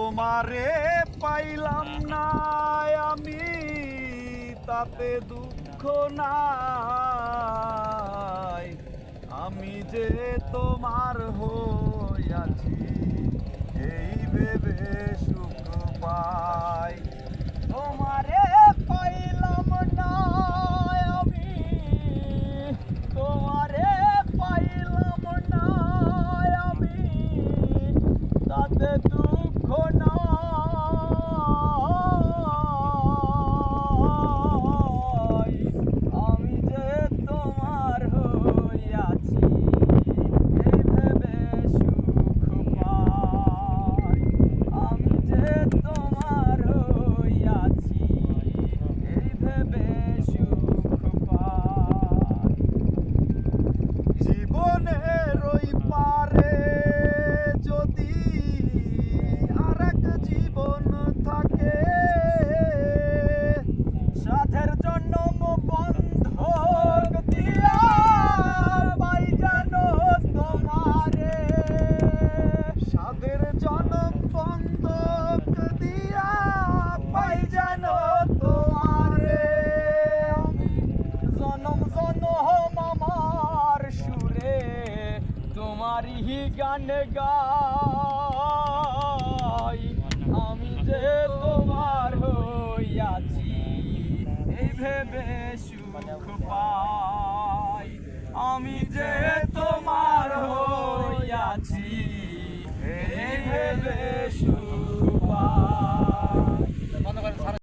তোমারে পাইলাম না আমি, তাতে দুঃখ নাই। আমি যে তোমার হইয়াছি, এই ভেবে সুখ পাই। তোমারে পাইলাম না আমি, তোমারে পাইলাম না আমি, তাতে দুঃখ নাই। আমি যে তোমার হইয়াছি, এই ভেবে সুখ পাই। আমি যে তোমার হইয়াছি, এই ভেবে সুখ পাই। জীবনের ওই পারে যদি আরেক জীবন থাকে, সাধের জন্ম বন্ধক দিয়া পাই যেন তোমারে। সাধের জনম বন্ধক দিয়া পাই যেন তোমারে। জনম জনম আমার সুরে তোমারই গান গাই। আমি যে তোমার হইয়াছি, এই ভেবে সুখ পাই। আমি যে